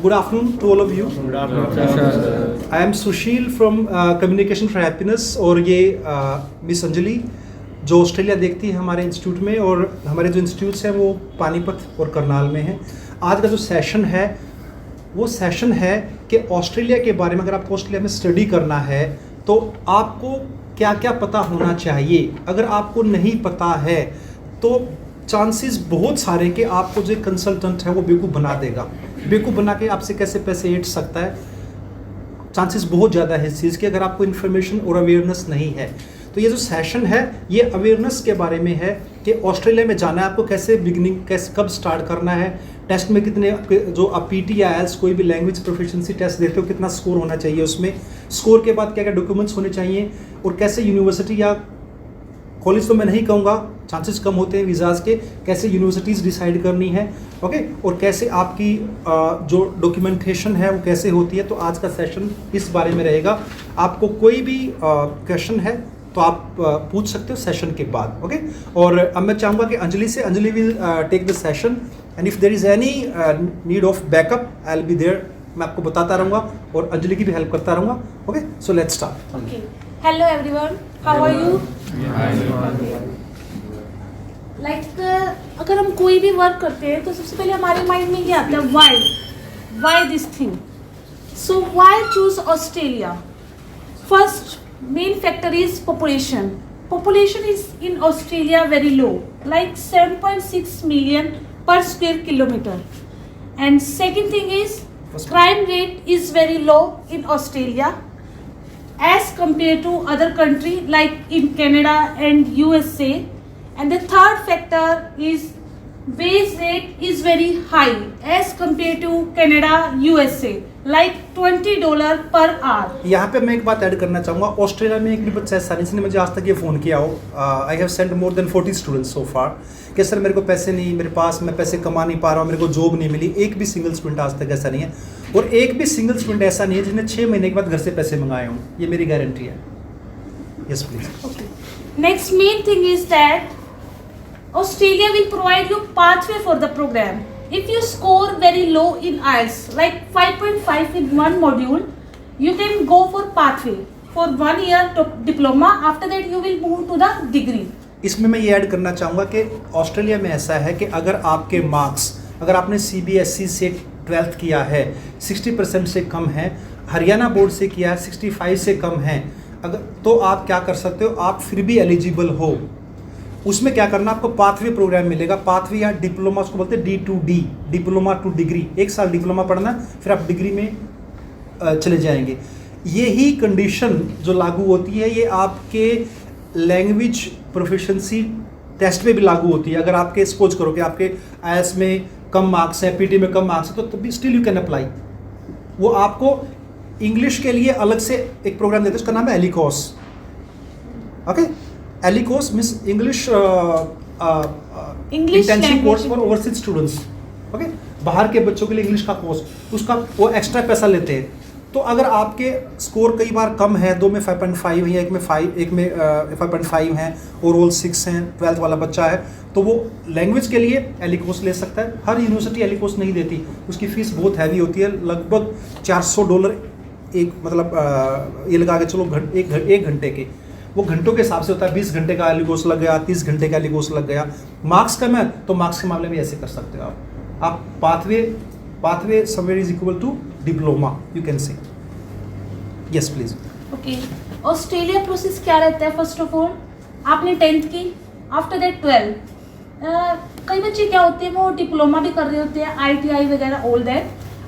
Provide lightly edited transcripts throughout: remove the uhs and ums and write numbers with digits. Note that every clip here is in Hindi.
Good afternoon to all of you. Good afternoon. I am Sushil from Communication for Happiness और ये मिस अंजलि जो ऑस्ट्रेलिया देखती है हमारे इंस्टीट्यूट में, और हमारे जो इंस्टीट्यूट्स हैं वो पानीपत और करनाल में हैं। आज का जो सेशन है वो सेशन है कि ऑस्ट्रेलिया के बारे में, अगर आपको ऑस्ट्रेलिया में स्टडी करना है तो आपको क्या क्या पता होना चाहिए। अगर आपको नहीं पता है तो चांसेस बहुत सारे कि आपको जो कंसल्टेंट है वो बेवकूफ़ बना देगा। बेवकूफ़ बना के आपसे कैसे पैसे ऐंठ सकता है, चांसेस बहुत ज़्यादा है इस चीज़ के, अगर आपको इन्फॉर्मेशन और अवेयरनेस नहीं है। तो ये जो सेशन है ये अवेयरनेस के बारे में है कि ऑस्ट्रेलिया में जाना है आपको कैसे, बिगनिंग कैसे, कब स्टार्ट करना है, टेस्ट में कितने, जो आप पीटी या आईएलटीएस कोई भी लैंग्वेज प्रोफिशिएंसी टेस्ट देते हो कितना स्कोर होना चाहिए उसमें, स्कोर के बाद क्या क्या डॉक्यूमेंट्स होने चाहिए, और कैसे यूनिवर्सिटी या कॉलेज तो मैं नहीं कहूँगा, चांसेस कम होते हैं वीज़ाज़ के, कैसे यूनिवर्सिटीज़ डिसाइड करनी है, ओके, और कैसे आपकी जो डॉक्यूमेंटेशन है वो कैसे होती है। तो आज का सेशन इस बारे में रहेगा। आपको कोई भी क्वेश्चन है तो आप पूछ सकते हो सेशन के बाद, ओके। और अब मैं चाहूँगा कि Anjali will take the session, and if there is any need of backup I will be there. मैं आपको बताता रहूँगा और अंजलि की भी हेल्प करता रहूँगा, okay. So let's start. Okay, hello everyone, how are you? अगर हम कोई भी वर्क करते हैं तो सबसे पहले हमारे माइंड में ये आता है why this thing. So why choose Australia? First main factor is population is in Australia very low, like 7.6 million per square kilometer. And second thing is crime rate is very low in Australia as compared to other country like in Canada and USA. And the third factor is wage rate is very high as compared to Canada, USA, like $20 per hour. यहाँ पे मैं एक बात ऐड करना चाहूँगा। ऑस्ट्रेलिया में एक भी बच्चा ऐसा नहीं जिसने मुझे आज तक ये फ़ोन किया हो, I have send more than 40 students so far, कि सर मेरे को पैसे नहीं, मेरे पास, मैं पैसे कमा नहीं पा रहा हूँ, मेरे को जॉब नहीं मिली। एक भी सिंगल स्टूडेंट आज तक ऐसा नहीं है, और एक भी सिंगल स्टूडेंट ऐसा नहीं है जिसने 6 महीने के बाद घर से पैसे मंगाए हों। ये मेरी गारंटी है। Yes please. Okay. Next main thing is that Australia will provide you pathway for the program. If you score very low in IELTS, like 5.5 in one module, you can go for pathway for 1 year diploma. After that, you will move to the degree. इसमें मैं ये ऐड करना चाहूँगा कि ऑस्ट्रेलिया में ऐसा है कि अगर आपके मार्क्स, अगर आपने CBSE से 12th किया है 60% से कम है, हरियाणा बोर्ड से किया है 65 से कम है, अगर तो आप क्या कर सकते हो, आप फिर भी एलिजिबल हो। उसमें क्या करना, आपको पाथवे प्रोग्राम मिलेगा। पाथवे या डिप्लोमा उसको बोलते हैं D2D, डिप्लोमा टू डिग्री। 1 साल डिप्लोमा पढ़ना, फिर आप डिग्री में चले जाएंगे। यही कंडीशन जो लागू होती है ये आपके लैंग्वेज प्रोफिशिएंसी टेस्ट में भी लागू होती है। अगर आपके सपोज करो कि आपके IELTS में कम मार्क्स हैं, PT में कम मार्क्स हैं, तो तभी स्टिल यू कैन अप्लाई। वो आपको इंग्लिश के लिए अलग से एक प्रोग्राम देते हैं, उसका नाम है ELICOS, okay. ELICOS means English intensive course for overseas students, okay. बाहर के बच्चों के लिए इंग्लिश का कोर्स, उसका वो एक्स्ट्रा पैसा लेते हैं। तो अगर आपके स्कोर कई बार कम है, 2 में 5.5 है, एक में 5.5 हैं, ओवरऑल 6 हैं, 12th वाला बच्चा है, तो वो लैंग्वेज के लिए एलिकोस ले सकता है। हर यूनिवर्सिटी एलिकोस नहीं देती, उसकी फ़ीस बहुत हैवी होती है, लगभग $400 एक, मतलब ये लगा के चलो एक घंटे के, वो घंटों के हिसाब से होता है। 20 घंटे का एलिकोस लग गया, 30 घंटे का एलिकोस लग गया। मार्क्स कम है तो मार्क्स के मामले में ऐसे कर सकते हो आप pathway somewhere is equal to diploma, you can say. Yes please. Okay, Australia process क्या रहता है? फर्स्ट ऑफ ऑल आपने 10th की, आफ्टर दैट 12। कई बच्चे क्या होते हैं वो डिप्लोमा भी कर रहे होते हैं, ITI वगैरह, all that.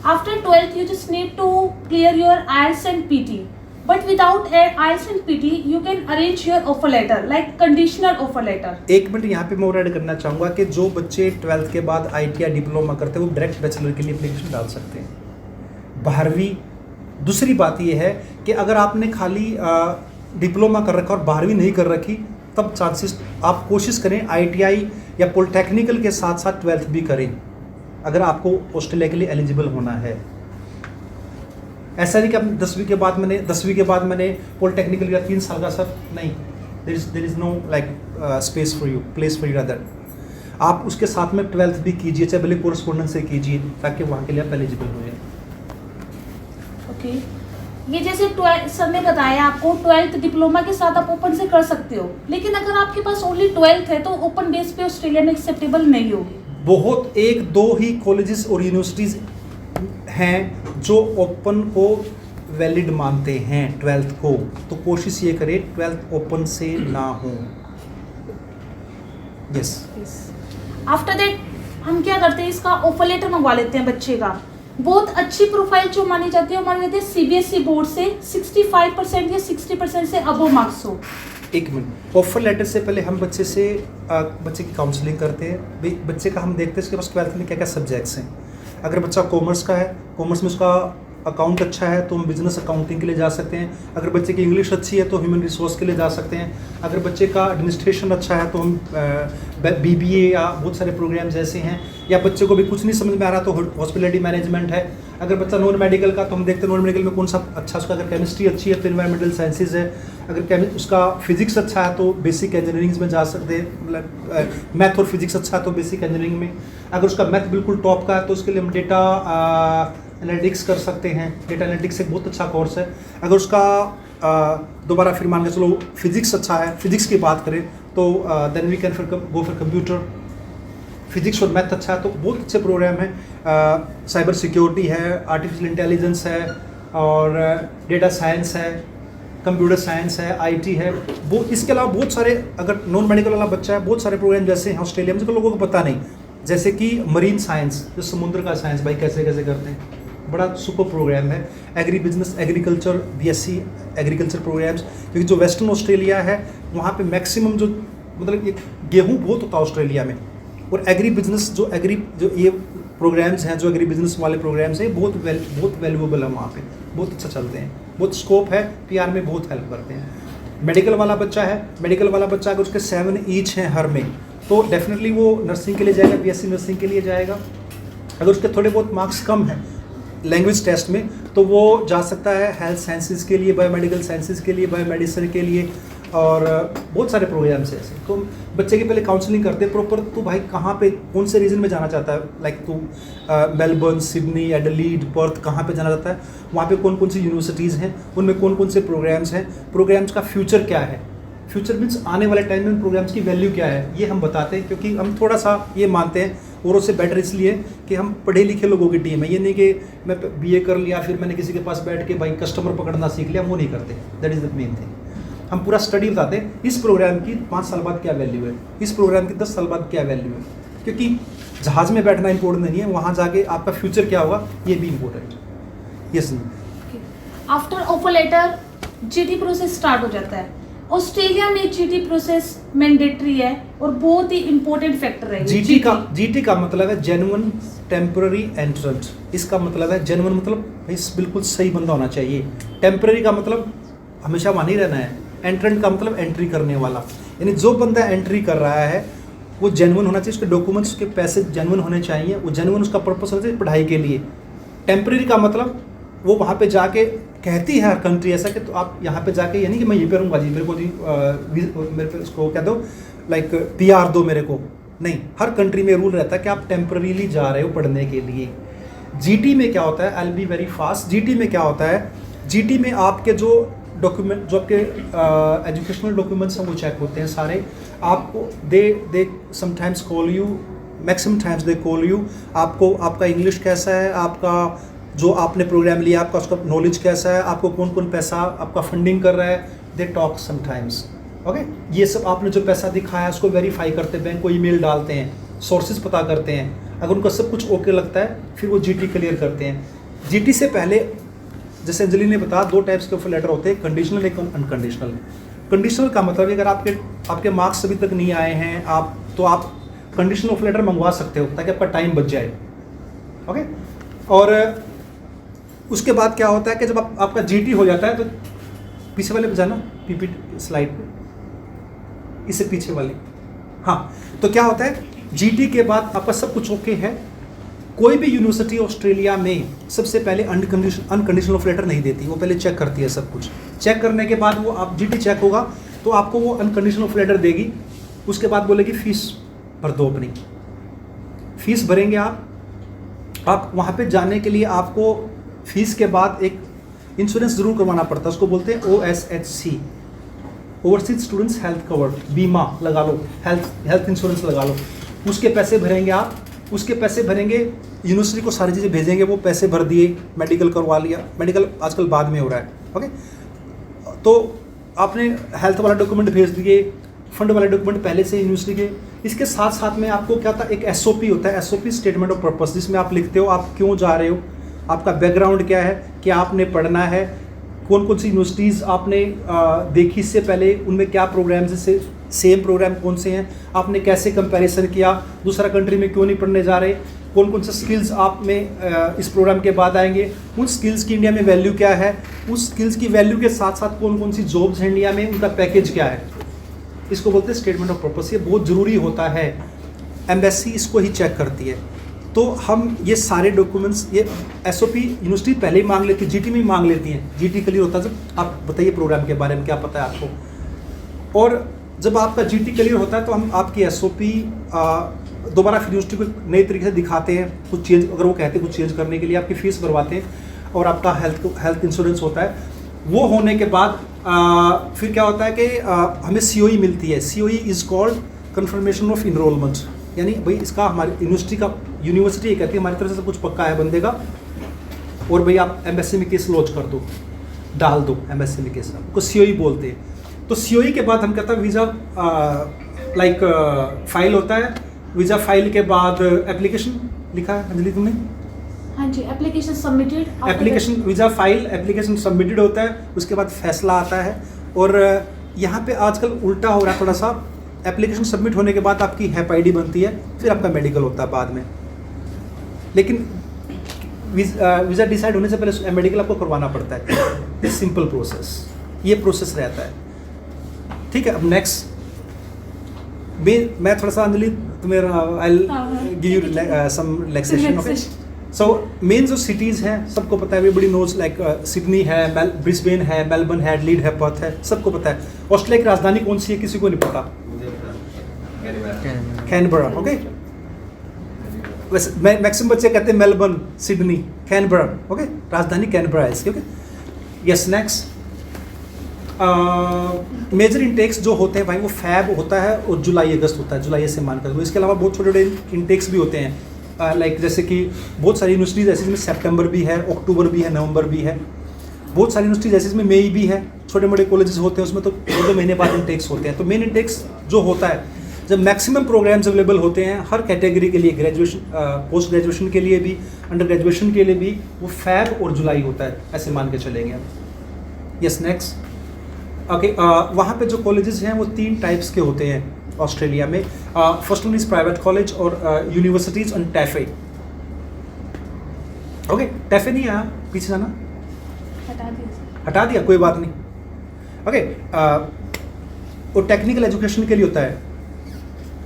After 12th you just need to clear your IELTS and PT. But without IELTS and PT, you can arrange your offer letter, like conditional offer letter. एक मिनट यहाँ पे मैं और ऐड करना चाहूँगा कि जो बच्चे 12th के बाद ITI डिप्लोमा करते हैं वो डायरेक्ट बैचलर के लिए एप्लीकेशन डाल सकते हैं, 12वीं। दूसरी बात ये है कि अगर आपने खाली डिप्लोमा कर रखा और 12वीं नहीं कर रखी, तब चांसेस, आप कोशिश करें ITI या पॉलिटेक्निकल के साथ साथ 12th भी करें अगर आपको ऑस्ट्रेलिया के लिए एलिजिबल होना है। ऐसा नहीं कि आप 10वीं के बाद मैंने पॉलिटेक्निकल या 3 साल का, सर नहीं, there is no like space for you, place for you other. आप उसके साथ में 12th भी कीजिए, चाहे भले कोरस्पोंडेंस से कीजिए, ताकि वहाँ के लिए आप एलिजिबल हो जाए। ओके, ये जैसे 12 सर ने बताया आपको 12th डिप्लोमा के साथ आप ओपन से कर सकते हो, लेकिन अगर आपके पास ओनली 12th है तो ओपन बेस पे ऑस्ट्रेलिया में एक्सेप्टेबल नहीं होगी। बहुत एक दो ही कॉलेजेस और यूनिवर्सिटीज़ हैं जो ओपन को वैलिड मानते हैं 12th को, तो कोशिश ये करें 12th ओपन से ना हो। यस, आफ्टर दैट हम क्या करते हैं, इसका ऑफर लेटर मंगवा लेते हैं बच्चे का। बहुत अच्छी प्रोफाइल जो मानी जाती है वो मानी जाती है सीबीएसई बोर्ड से 65% या 60% से अबव मार्क्स हो। एक मिनट, ऑफर लेटर से पहले हम बच्चे की काउंसलिंग करते हैं। भाई बच्चे का हम देखते हैं उसके पास 12th में क्या क्या सब्जेक्ट्स हैं। अगर बच्चा कॉमर्स का है, कॉमर्स में उसका अकाउंट अच्छा है तो हम बिजनेस अकाउंटिंग के लिए जा सकते हैं। अगर बच्चे की इंग्लिश अच्छी है तो ह्यूमन रिसोर्स के लिए जा सकते हैं। अगर बच्चे का एडमिनिस्ट्रेशन अच्छा है तो हम बीबीए या बहुत सारे प्रोग्राम्स ऐसे हैं। या बच्चे को भी कुछ नहीं समझ में आ रहा तो हॉस्पिटलिटी मैनेजमेंट है। अगर बच्चा नॉन मेडिकल का तो हम देखते हैं नॉन मेडिकल में कौन सा अच्छा, उसका अगर केमिस्ट्री अच्छी है तो इन्वायरमेंटल साइंसेज है। अगर उसका फिजिक्स अच्छा है तो बेसिक इंजीनियरिंग में जा सकते हैं, मतलब मैथ और फिजिक्स अच्छा है तो बेसिक इंजीनियरिंग में। अगर उसका मैथ बिल्कुल टॉप का है तो उसके लिए हम डेटा एनालिटिक्स कर सकते हैं। डेटा एनालिटिक्स एक बहुत अच्छा कोर्स है। अगर उसका दोबारा फिर मान के चलो फिजिक्स अच्छा है, फिजिक्स की बात करें तो then we can go for computer. Physics और मैथ अच्छा है तो बहुत अच्छे प्रोग्राम हैं। साइबर सिक्योरिटी है, आर्टिफिशियल इंटेलिजेंस है और डेटा साइंस है, कंप्यूटर साइंस है, आईटी है। वो इसके अलावा बहुत सारे, अगर नॉन मेडिकल वाला बच्चा है, बहुत सारे प्रोग्राम जैसे हैं ऑस्ट्रेलिया में जिनको लोगों को पता नहीं, जैसे कि मरीन साइंस, जो समुद्र का साइंस भाई कैसे कैसे करते हैं, बड़ा सुपर प्रोग्राम है। Agribusiness agriculture, BSc agriculture programs, क्योंकि जो वेस्टर्न ऑस्ट्रेलिया है वहाँ पे मैक्सिमम जो मतलब ये गेहूँ बहुत होता है ऑस्ट्रेलिया में, और एग्री बिजनेस जो ये प्रोग्राम्स हैं, जो एग्री बिजनेस वाले प्रोग्राम्स हैं बहुत वैल्यूएबल है वहाँ पे, बहुत अच्छा चलते हैं, बहुत स्कोप है, पीआर में बहुत हेल्प करते हैं। मेडिकल वाला बच्चा है, मेडिकल वाला बच्चा अगर उसके 7 ईच हैं हर में तो डेफिनेटली वो नर्सिंग के लिए जाएगा, बीएससी नर्सिंग के लिए जाएगा। अगर उसके थोड़े बहुत मार्क्स कम हैं लैंग्वेज टेस्ट में तो वो जा सकता है हेल्थ साइंसेज के लिए, बायोमेडिकल साइंसेज के लिए, बायोमेडिसिन के लिए, और बहुत सारे प्रोग्राम्स हैं ऐसे। तो बच्चे की पहले काउंसलिंग करते हैं प्रॉपर, तो भाई कहाँ पे कौन से रीजन में जाना चाहता है, लाइक तू मेलबर्न, सिडनी, एडिलेड, पर्थ कहाँ पे जाना चाहता है, वहाँ पे कौन कौन सी यूनिवर्सिटीज़ हैं, उनमें कौन कौन से प्रोग्राम्स हैं, प्रोग्राम्स का फ्यूचर क्या है, फ्यूचर मीन्स आने वाले टाइम में प्रोग्राम्स की वैल्यू क्या है, ये हम बताते हैं। क्योंकि हम थोड़ा सा ये मानते हैं औरों से बेटर इसलिए कि हम पढ़े लिखे लोगों की टीम है। ये नहीं कि मैं बीए कर लिया फिर मैंने किसी के पास बैठ के भाई कस्टमर पकड़ना सीख लिया, वो नहीं करते। That is the main thing. हम पूरा स्टडी बताते हैं, इस प्रोग्राम की 5 साल बाद क्या वैल्यू है, इस प्रोग्राम की 10 साल बाद क्या वैल्यू है। क्योंकि जहाज़ में बैठना इंपॉर्टेंट नहीं है, वहाँ जाके आपका फ्यूचर क्या होगा ये भी important. Yes, after offer letter GT process start हो जाता है। ऑस्ट्रेलिया में जीटी प्रोसेस मैंडेटरी है और बहुत ही इंपॉर्टेंट फैक्टर है। जीटी का मतलब है जेन्युइन टेम्पररी एंट्रेंट। इसका मतलब है जेन्युइन मतलब इस बिल्कुल सही बंदा होना चाहिए। टेम्पररी का मतलब हमेशा वहाँ नहीं रहना है। एंट्रेंट का मतलब एंट्री करने वाला, यानी जो बंदा एंट्री कर रहा है वो जेन्युइन होना चाहिए, उसके डॉक्यूमेंट्स, उसके पैसे जेन्युइन होने चाहिए, वो जेन्युइन उसका पर्पस होना चाहिए पढ़ाई के लिए। टेम्पररी का मतलब वो वहाँ पे जाके कहती है हर कंट्री ऐसा कि तो आप यहाँ पे जाके, यानी कि मैं ये पे रहूँगा जी, मेरे को जी मेरे पे उसको कह दो लाइक पीआर दो मेरे को, नहीं। हर कंट्री में रूल रहता है कि आप टेम्पररीली जा रहे हो पढ़ने के लिए। जीटी में क्या होता है, आई will be very fast. GT में क्या होता है, जीटी में आपके जो डॉक्यूमेंट, जो आपके एजुकेशनल डॉक्यूमेंट्स हैं वो चेक होते हैं सारे। आपको they sometimes call you, maximum times they call you, आपको आपका इंग्लिश कैसा है, आपका जो आपने प्रोग्राम लिया आपका उसका नॉलेज कैसा है, आपको कौन कौन पैसा आपका फंडिंग कर रहा है, दे टॉक समटाइम्स। ओके, ये सब आपने जो पैसा दिखाया उसको वेरीफाई करते हैं, बैंक को ईमेल डालते हैं, सोर्सेज पता करते हैं। अगर उनको सब कुछ ओके लगता है फिर वो जीटी क्लियर करते हैं। जीटी से पहले जैसे अंजलि ने बताया 2 टाइप्स के ऑफर लेटर होते हैं, कंडीशनल एक अनकंडीशनल। कंडीशनल का मतलब अगर आपके मार्क्स अभी तक नहीं आए हैं तो आप कंडीशनल ऑफर लेटर मंगवा सकते हो ताकि आपका टाइम बच जाए। ओके, और उसके बाद क्या होता है कि जब आपका जीटी हो जाता है तो पीछे वाले पे जाना, पीपीटी स्लाइड पे, इससे पीछे वाले, हाँ। तो क्या होता है, जीटी के बाद आपका सब कुछ ओके है। कोई भी यूनिवर्सिटी ऑस्ट्रेलिया में सबसे पहले अनकंडीशनल ऑफर लेटर नहीं देती, वो पहले चेक करती है सब कुछ। चेक करने के बाद वो आप जीटी चेक होगा तो आपको वो अनकंडीशनल ऑफर लेटर देगी। उसके बाद बोलेगी फीस भर दो अपनी, फीस भरेंगे आप वहाँ पे जाने के लिए आपको फीस के बाद एक इंश्योरेंस जरूर करवाना पड़ता है, उसको बोलते हैं OSHC, overseas students health cover, बीमा लगा लो, हेल्थ इंश्योरेंस लगा लो, उसके पैसे भरेंगे आप, उसके पैसे भरेंगे, यूनिवर्सिटी को सारी चीज़ें भेजेंगे, वो पैसे भर दिए, मेडिकल करवा लिया, मेडिकल आजकल बाद में हो रहा है, ओके। तो आपने हेल्थ वाला डॉक्यूमेंट भेज दिए, फंड वाले डॉक्यूमेंट पहले से यूनिवर्सिटी के, इसके साथ साथ में आपको क्या था, एक SOP होता है, SOP स्टेटमेंट ऑफ पर्पस, जिसमें आप लिखते हो आप क्यों जा रहे हो, आपका बैकग्राउंड क्या है, क्या आपने पढ़ना है, कौन कौन सी यूनिवर्सिटीज़ आपने देखी इससे पहले, उनमें क्या प्रोग्राम्स से सेम प्रोग्राम कौन से हैं, आपने कैसे कंपैरिजन किया, दूसरा कंट्री में क्यों नहीं पढ़ने जा रहे, कौन कौन से स्किल्स आप में इस प्रोग्राम के बाद आएंगे, उन स्किल्स की इंडिया में वैल्यू क्या है, उस स्किल्स की वैल्यू के साथ साथ कौन कौन सी जॉब्स हैं इंडिया में, उनका पैकेज क्या है, इसको बोलते हैं स्टेटमेंट ऑफ पर्पस। ये बहुत ज़रूरी होता है, एम्बेसी इसको ही चेक करती है। तो हम ये सारे डॉक्यूमेंट्स, ये SOP यूनिवर्सिटी पहले ही मांग लेती है, GT में ही मांग लेती है, GT क्लियर होता है जब आप बताइए प्रोग्राम के बारे में क्या पता है आपको, और जब आपका GT क्लियर होता है तो हम आपकी SOP दोबारा फिर यूनिवर्सिटी को नए तरीके से दिखाते हैं, कुछ चेंज अगर वो कहते हैं कुछ चेंज करने के लिए, आपकी फ़ीस भरवाते हैं और आपका हेल्थ इंश्योरेंस होता है। वो होने के बाद फिर क्या होता है कि हमें COE मिलती है, COE is called confirmation of enrolment, यानी भाई इसका हमारी यूनिवर्सिटी ये कहती है हमारी तरफ से सब कुछ पक्का है बंदे का, और भाई आप एम्बेसी में केस लॉन्च कर दो, डाल दो एम्बेसी में केस, आपको COE बोलते हैं। तो COE के बाद हम कहते हैं वीज़ा फाइल होता है, वीज़ा फाइल के बाद एप्लीकेशन लिखा है अंजलि तुमने? हाँ जी, application submitted, application visa file application submitted होता है, उसके बाद फैसला आता है। और यहाँ पे आजकल उल्टा हो रहा है थोड़ा सा, एप्लीकेशन सबमिट होने के बाद आपकी HEP ID बनती है, फिर आपका मेडिकल होता है बाद में, लेकिन वीज़ा डिसाइड होने से पहले मेडिकल आपको करवाना पड़ता है। दिस सिंपल प्रोसेस, ये प्रोसेस रहता है, ठीक है। अब नेक्स्ट मैं थोड़ा सा अंजलि तुम्हें I give you some relaxation, okay. So main जो सिटीज़ हैं सबको पता है, एवरीबॉडी नोज, लाइक सिडनी है, ब्रिस्बेन है, मेलबर्न है, एडिलेड है, पर्थ है, सबको पता है। ऑस्ट्रेलिया की राजधानी कौन सी है किसी को नहीं पता, कैनबरा, ओके। वैसे मैक्सिमम बच्चे कहते हैं मेलबर्न, सिडनी, कैनबरा, ओके, राजधानी कैनबरा है इसकी, okay. Yes, next major intakes जो होते हैं भाई वो फैब होता है और जुलाई अगस्त होता है, जुलाई से मानकर। इसके अलावा बहुत छोटे छोटे इंटेक्स भी होते हैं, लाइक जैसे कि बहुत सारी यूनिवर्सिटीज़ ऐसी जिसमें सितंबर भी है, अक्टूबर भी है, नवंबर भी है। बहुत सारी यूनिवर्सिटीज़ ऐसी जिसमें मई भी है, छोटे मोटे कॉलेजेस होते हैं उसमें तो 2 महीने बाद इंटेक्स होते हैं। तो मेन इंटेक्स जो होता है जब मैक्सिमम प्रोग्राम्स अवेलेबल होते हैं हर कैटेगरी के लिए, ग्रेजुएशन, पोस्ट ग्रेजुएशन के लिए भी, अंडर ग्रेजुएशन के लिए भी, वो फैब और जुलाई होता है, ऐसे मान के चलेंगे। Yes, next, okay. वहाँ पे जो कॉलेजेस हैं वो 3 टाइप्स के होते हैं ऑस्ट्रेलिया में। First one is private college और universities on TAFE, okay. TAFE नहीं आया, पीछे जाना, हटा दिया, कोई बात नहीं, ओके। और टेक्निकल एजुकेशन के लिए होता है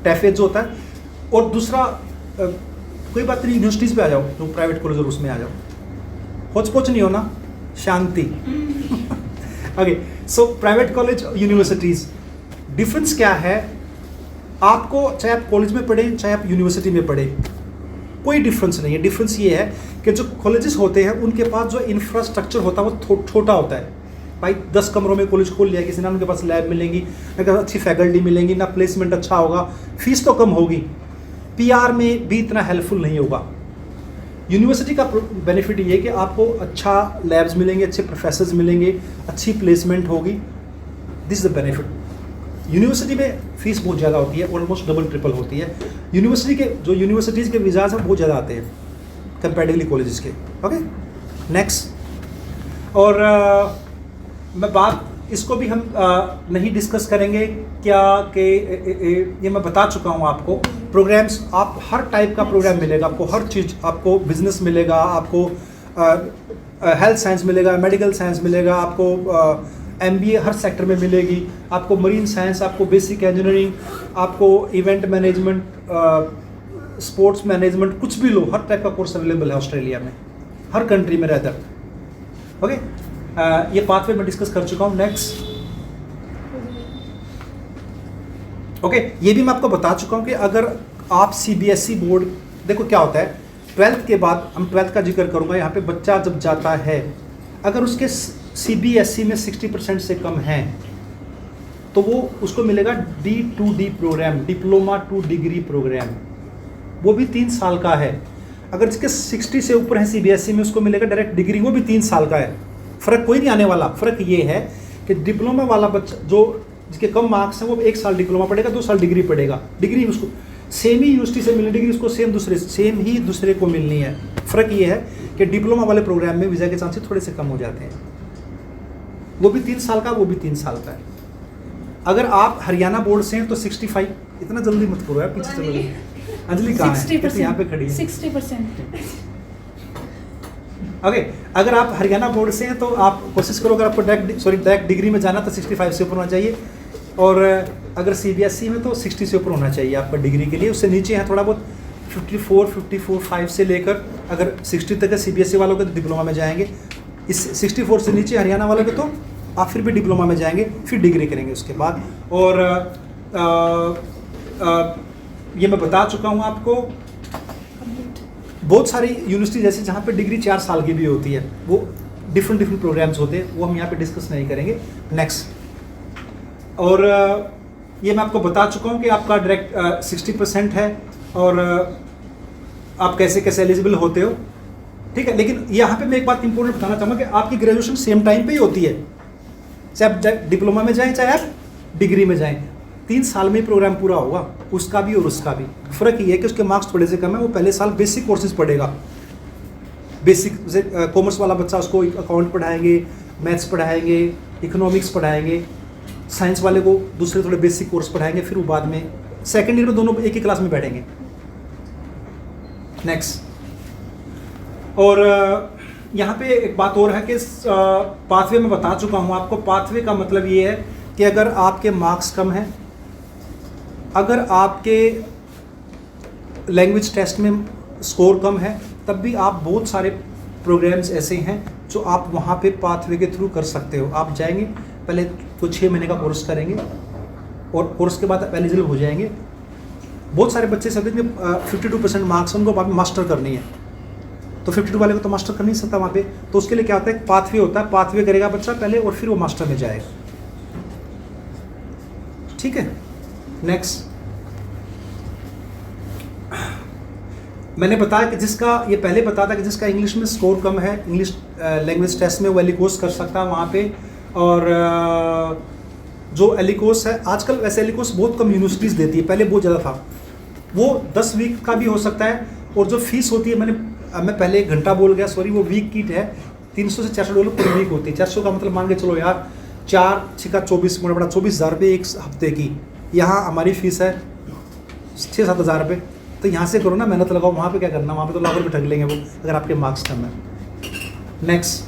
टैफे जो होता है, और दूसरा कोई बात नहीं, यूनिवर्सिटीज़ पे आ जाओ, जो प्राइवेट कॉलेज और उसमें आ जाओ, होच नहीं होना, Shanti, okay. So private college, universities, difference क्या है आपको, चाहे आप कॉलेज में पढ़ें चाहे आप यूनिवर्सिटी में पढ़ें, कोई डिफरेंस नहीं है। डिफरेंस ये है कि जो कॉलेजेस होते हैं उनके पास जो इंफ्रास्ट्रक्चर होता है वो छोटा होता है। भाई 10 कमरों में कॉलेज खोल लिया किसी ने, उनके पास लैब मिलेंगी, ना अच्छी फैकल्टी मिलेंगी, ना प्लेसमेंट अच्छा होगा, फीस तो कम होगी, PR में भी इतना हेल्पफुल नहीं होगा। यूनिवर्सिटी का बेनिफिट ये है कि आपको अच्छा लैब्स मिलेंगे, अच्छे प्रोफेसर्स मिलेंगे, अच्छी प्लेसमेंट होगी, this is the benefit. University में फीस बहुत ज़्यादा होती है, ऑलमोस्ट डबल ट्रिपल होती है। यूनिवर्सिटीज़ के वीज़ाज हैं बहुत ज़्यादा आते हैं कंपैरेटिवली कॉलेजेस के, ओके। नेक्स्ट, और मैं बात इसको भी हम नहीं डिस्कस करेंगे क्या कि ये मैं बता चुका हूँ आपको। प्रोग्राम्स, आप हर टाइप का प्रोग्राम मिलेगा आपको, हर चीज़ आपको, बिजनेस मिलेगा आपको, हेल्थ साइंस मिलेगा, मेडिकल साइंस मिलेगा आपको, MBA हर सेक्टर में मिलेगी आपको, मरीन साइंस आपको, बेसिक इंजीनियरिंग आपको, इवेंट मैनेजमेंट, स्पोर्ट्स मैनेजमेंट, कुछ भी लो, हर टाइप का कोर्स अवेलेबल है ऑस्ट्रेलिया में, हर कंट्री में रहता है, ओके। ये पाथवे मैं डिस्कस कर चुका हूँ। नेक्स्ट, ओके, ये भी मैं आपको बता चुका हूँ कि अगर आप CBSE बोर्ड, देखो क्या होता है 12th के बाद, हम 12th का जिक्र करूँगा यहाँ पे, बच्चा जब जाता है अगर उसके CBSE में 60% से कम हैं तो वो उसको मिलेगा D2D program, diploma to degree program, वो भी 3 साल का है। अगर जिसके 60 से ऊपर है CBSE में, उसको मिलेगा डायरेक्ट डिग्री, वो भी 3 साल का है। फ़र्क कोई नहीं आने वाला। फ़र्क ये है कि डिप्लोमा वाला बच्चा जो जिसके कम मार्क्स हैं वो 1 साल डिप्लोमा पढ़ेगा, 2 साल डिग्री पढ़ेगा। डिग्री उसको सेम ही यूनिवर्सिटी से मिलनी, डिग्री उसको सेम ही दूसरे को मिलनी है। फ़र्क ये है कि डिप्लोमा वाले प्रोग्राम में वीज़ा के चांसेस थोड़े से कम हो जाते हैं। वो भी 3 साल का, वो भी 3 साल का है। अगर आप हरियाणा बोर्ड से हैं तो 65, इतना जल्दी मत करो यार, पीछे चलो। अंजलि कहाँ है? तो यहाँ पे खड़ी है। 60%। ओके, अगर आप हरियाणा बोर्ड से हैं तो आप कोशिश करो, अगर आपको डायरेक्ट डिग्री में जाना तो 65 से ऊपर होना चाहिए, और अगर CBSE में तो 60 से ऊपर होना चाहिए आपका डिग्री के लिए। उससे नीचे है थोड़ा बहुत 54, 5 से लेकर अगर 60 तक है CBSE वालों के तो डिप्लोमा में जाएंगे। इस 64 से नीचे हरियाणा वालों के तो आप फिर भी डिप्लोमा में जाएंगे, फिर डिग्री करेंगे उसके बाद। और ये मैं बता चुका हूँ आपको, बहुत सारी यूनिवर्सिटी जैसे जहाँ पे डिग्री 4 साल की भी होती है, वो डिफरेंट प्रोग्राम्स होते हैं, वो हम यहाँ पे डिस्कस नहीं करेंगे। नेक्स्ट, और ये मैं आपको बता चुका हूँ कि आपका डायरेक्ट 60% है और आप कैसे कैसे एलिजिबल होते हो, ठीक है। लेकिन यहाँ पे मैं एक बात इंपॉर्टेंट बताना चाहूँगा कि आपकी ग्रेजुएशन सेम टाइम पे ही होती है, चाहे आप डिप्लोमा में जाएं चाहे आप डिग्री में जाएं, 3 साल में ही प्रोग्राम पूरा होगा, उसका भी और उसका भी। फ़र्क ये है कि उसके मार्क्स थोड़े से कम है, वो पहले साल बेसिक कोर्सेज पढ़ेगा। बेसिक जैसे कॉमर्स वाला बच्चा उसको अकाउंट पढ़ाएंगे, मैथ्स पढ़ाएंगे, इकोनॉमिक्स पढ़ाएंगे, साइंस वाले को दूसरे थोड़े बेसिक कोर्स पढ़ाएंगे, फिर वो बाद में सेकेंड ईयर में दोनों एक ही क्लास में बैठेंगे। नेक्स्ट, और यहाँ पे एक बात और है कि पाथवे में बता चुका हूँ आपको। पाथवे का मतलब ये है कि अगर आपके मार्क्स कम हैं, अगर आपके लैंग्वेज टेस्ट में स्कोर कम है, तब भी आप बहुत सारे प्रोग्राम्स ऐसे हैं जो आप वहाँ पे पाथवे के थ्रू कर सकते हो। आप जाएंगे, पहले तो 6 महीने का कोर्स करेंगे और कोर्स के बाद आप एलिजिबल हो जाएंगे। बहुत सारे बच्चे से 52% मार्क्स उनको बाद में मास्टर करनी है, तो 52 वाले को तो मास्टर कर नहीं सकता वहाँ पे, तो उसके लिए क्या होता है, पाथवे होता है। पाथवे करेगा बच्चा पहले और फिर वो मास्टर में जाएगा, ठीक है। नेक्स्ट, मैंने बताया कि जिसका ये पहले बताया था कि जिसका इंग्लिश में स्कोर कम है, इंग्लिश लैंग्वेज टेस्ट में वो एलिकोस कर सकता है वहाँ पे। और जो एलिकोस है आजकल, वैसे एलिकोस बहुत कम यूनिवर्सिटीज़ देती है, पहले बहुत ज़्यादा था। वो 10 वीक का भी हो सकता है, और जो फीस होती है, मैं पहले 1 घंटा बोल गया, सॉरी, वो वीक किट है, $300 से $400 पर वीक होती है। 400 का मतलब मान के चलो यार, 4 छिका 24 मोटा बड़ा 24,000 रुपये एक हफ्ते की। यहाँ हमारी फ़ीस है 6-7 हज़ार रुपये, तो यहाँ से करो ना, मेहनत लगाओ। वहाँ पे क्या करना, वहाँ पे तो लाखों रुपये ठग लेंगे वो, अगर आपके मार्क्स कम है। नेक्स्ट,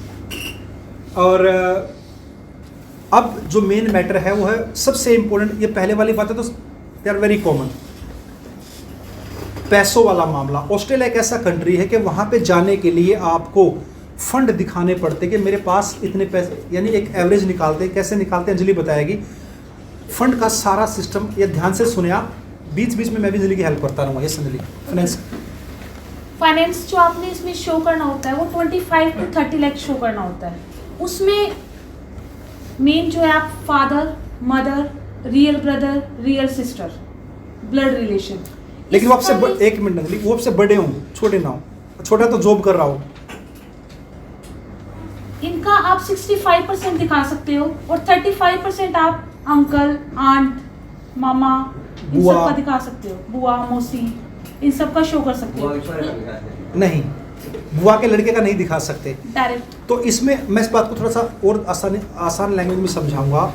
और अब जो मेन मैटर है वो है सबसे इम्पोर्टेंट। ये पहले वाली बात है तो दे आर वेरी कॉमन। पैसों वाला मामला। ऑस्ट्रेलिया एक ऐसा कंट्री है कि वहाँ पे जाने के लिए आपको फंड दिखाने पड़ते कि मेरे पास इतने पैसे, यानी एक एवरेज निकालते। कैसे निकालते हैं अंजलि बताएगी। फंड का सारा सिस्टम, ये ध्यान से सुने आप, बीच बीच में मैं भी अंजलि की हेल्प करता रहूँगा। ये अंजलि, फाइनेंस जो आपने इसमें शो करना होता है वो 25 to 30 लाख शो करना होता है। उसमें मेन जो है आप father, mother, real brother, real sister, blood relation. लेकिन वो आपसे एक मिनट अंजलि, वो आपसे बड़े हों, छोटे ना हो। छोटा तो जॉब कर रहा हो। इनका आप 65% दिखा सकते हो और 35% आप अंकल, आंट, मामा, इन सब का दिखा सकते हो। बुआ, मौसी, इन सब का शो कर सकते हो। नहीं, बुआ के लड़के का नहीं दिखा सकते डायरेक्ट। तो इसमें मैं इस बात को थोड़ा सा और आसान लैंग्वेज में समझाऊंगा।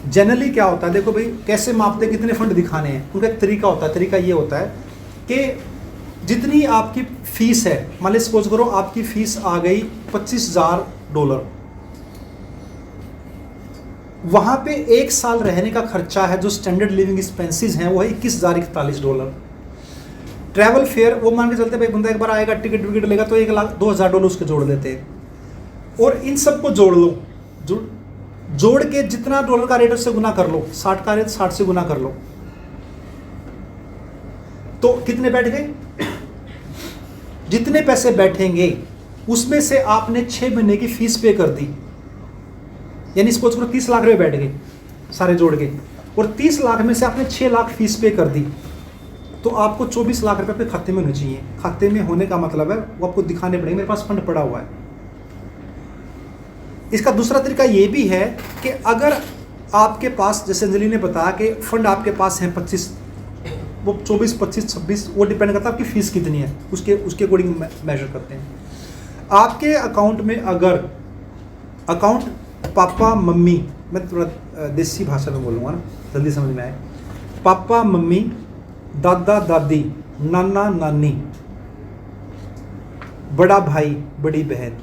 जनरली क्या होता है, देखो भाई, कैसे मापते हैं कितने फंड दिखाने हैं, उनका एक तरीका होता है। तरीका ये होता है कि जितनी आपकी फीस है, मान ली सपोज करो आपकी फीस आ गई $25,000, वहाँ पे 1 साल रहने का खर्चा है, जो स्टैंडर्ड लिविंग एक्सपेंसेस हैं, वो है $21,041। ट्रैवल फेयर वो मान के चलते भाई, बंदा एक बार आएगा, टिकट विकेट लेगा तो $1,02,000 उसके जोड़ देते हैं। और इन सबको जोड़ लो, जोड़ के जितना डॉलर का रेट उससे गुना कर लो, 60 का रेट 60 से गुना कर लो, तो कितने बैठ गए? जितने पैसे बैठेंगे उसमें से आपने 6 महीने की फीस पे कर दी, यानी सपोज करो 30 लाख रुपए बैठ गए सारे जोड़ के, और 30 लाख में से आपने 6 लाख फीस पे कर दी, तो आपको 24 लाख रुपए अपने खाते में होने चाहिए। खाते में होने का मतलब है वो आपको दिखाने पड़ेंगे मेरे पास फंड पड़ा हुआ है। इसका दूसरा तरीका ये भी है कि अगर आपके पास, जैसे अंजलि ने बताया कि फंड आपके पास हैं 25, वो 24, 25, 26, वो डिपेंड करता है आपकी फीस कितनी है, उसके अकॉर्डिंग मेजर करते हैं। आपके अकाउंट में अगर अकाउंट पापा मम्मी, मैं थोड़ा देसी भाषा में बोलूँगा ना जल्दी समझ में आए, पापा मम्मी, दादा दादी, नाना नानी, बड़ा भाई बड़ी बहन,